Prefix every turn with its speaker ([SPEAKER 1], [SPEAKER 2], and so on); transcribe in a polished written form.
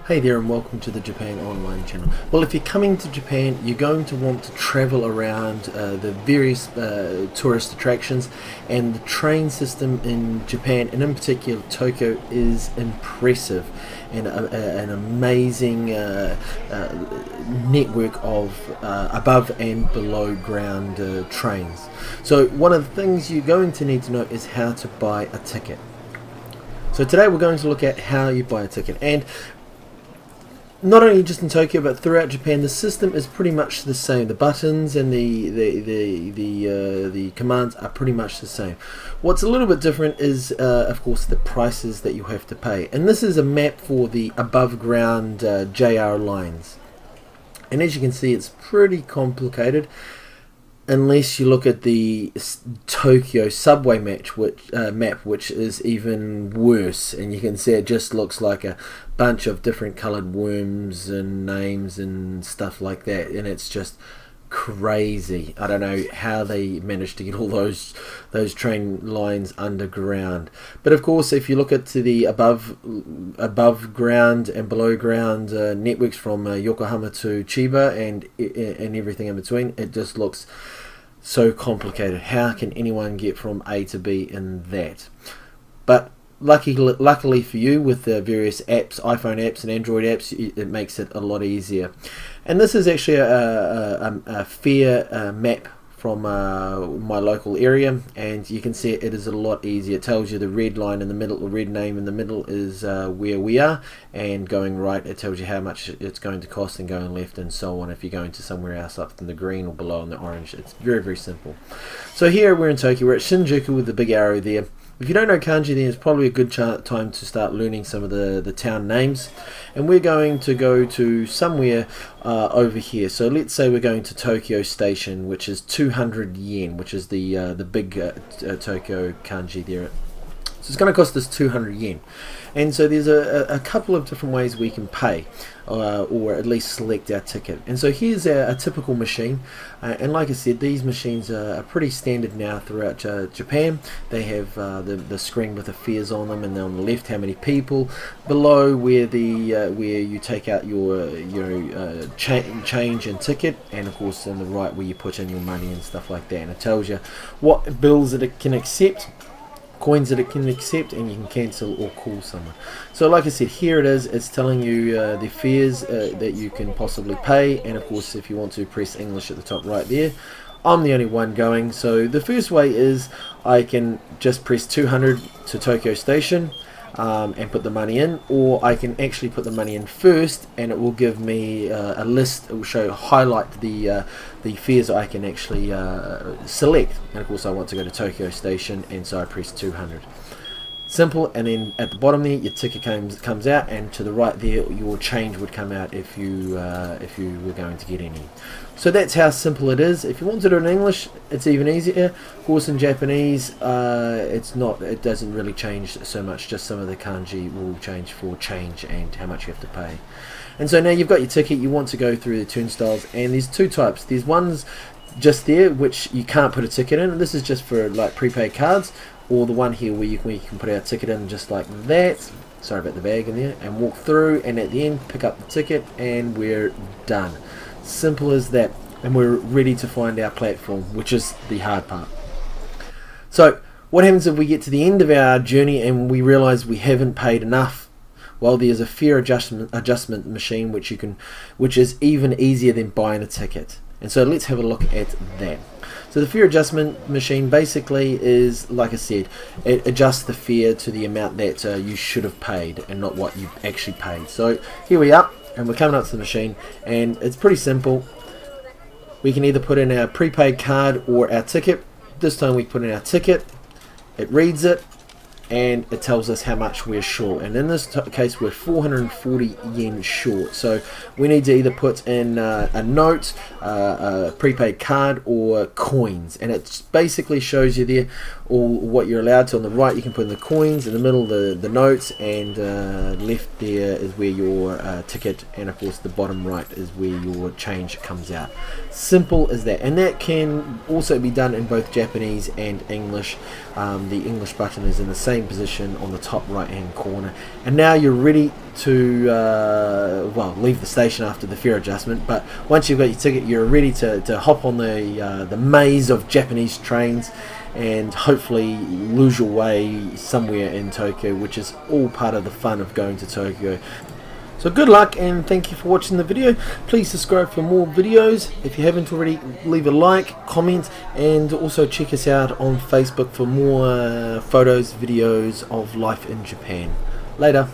[SPEAKER 1] Hey there and welcome to the Japan Online channel. Well, if you're coming to Japan, you're going to want to travel around the various tourist attractions, and the train system in Japan, and in particular Tokyo, is impressive, and an amazing network of above and below ground trains. So one of the things you're going to need to know is how to buy a ticket. So today we're going to look at how you buy a ticket, and not only just in Tokyo but throughout Japan the system is pretty much the same. The buttons and the commands are pretty much the same. What's a little bit different is of course the prices that you have to pay, and this is a map for the above ground JR lines, and as you can see it's pretty complicated unless you look at the Tokyo subway map, which is even worse, and you can see it just looks like a bunch of different coloured worms and names and stuff like that, and it's just crazy. I don't know how they managed to get all those train lines underground. But of course, if you look at the above ground and below ground networks from Yokohama to Chiba and everything in between, it just looks so complicated. How can anyone get from A to B in that? But luckily for you, with the various apps, iPhone apps and Android apps, it makes it a lot easier. And this is actually a fare map from my local area, and you can see it is a lot easier. It tells you the red line in the middle, the red name in the middle is where we are, and going right it tells you how much it's going to cost, and going left and so on if you're going to somewhere else up in the green or below in the orange. It's very, very simple. So here we're in Tokyo, we're at Shinjuku with the big arrow there. If you don't know kanji, then it's probably a good time to start learning some of the town names. And we're going to go to somewhere over here. So let's say we're going to Tokyo Station, which is 200 yen, which is the big Tokyo kanji there. So it's going to cost us 200 yen. And so there's a couple of different ways we can pay, or at least select our ticket. And so here's a typical machine, and like I said, these machines are pretty standard now throughout Japan. They have the screen with the fares on them, and then on the left how many people, below where you take out your change and ticket, and of course on the right where you put in your money and stuff like that. And it tells you what bills that it can accept, coins that it can accept, and you can cancel or call someone. So like I said, here it is. It's telling you the fares that you can possibly pay, and of course if you want to press English at the top right there. I'm the only one going, so the first way is I can just press 200 to Tokyo Station and put the money in, or I can actually put the money in first, and it will give me a list. It will highlight the fares I can actually select, and of course I want to go to Tokyo Station, and so I press 200. Simple. And then at the bottom there your ticket comes out, and to the right there your change would come out if you were going to get any. So that's how simple it is. If you want to do it in English, it's even easier. Of course in Japanese it doesn't really change so much, just some of the kanji will change for change and how much you have to pay. And so now you've got your ticket, you want to go through the turnstiles, and there's two types. There's ones just there which you can't put a ticket in, and this is just for like prepaid cards, or the one here where you can put our ticket in just like that. Sorry about the bag in there, and walk through, and at the end pick up the ticket, and we're done. Simple as that, and we're ready to find our platform, which is the hard part. So what happens if we get to the end of our journey and we realize we haven't paid enough? Well, there's a fare adjustment machine which is even easier than buying a ticket. And so let's have a look at that. So the fare adjustment machine basically is, like I said, it adjusts the fare to the amount that you should have paid and not what you actually paid. So here we are, and we're coming up to the machine, and it's pretty simple. We can either put in our prepaid card or our ticket. This time we put in our ticket, it reads it, and it tells us how much we're short, and in this case we're 440 yen short. So we need to either put in a note, a prepaid card, or coins, and it basically shows you there all what you're allowed to. On the right you can put in the coins, in the middle the notes, and left there is where your ticket, and of course the bottom right is where your change comes out. Simple as that, and that can also be done in both Japanese and English. The English button is in the same position on the top right hand corner, and now you're ready to well, leave the station after the fare adjustment, but once you've got your ticket you're ready to hop on the maze of Japanese trains and hopefully lose your way somewhere in Tokyo, which is all part of the fun of going to Tokyo. So good luck, and thank you for watching the video. Please subscribe for more videos. If you haven't already, leave a like, comment, and also check us out on Facebook for more photos, videos of life in Japan. Later.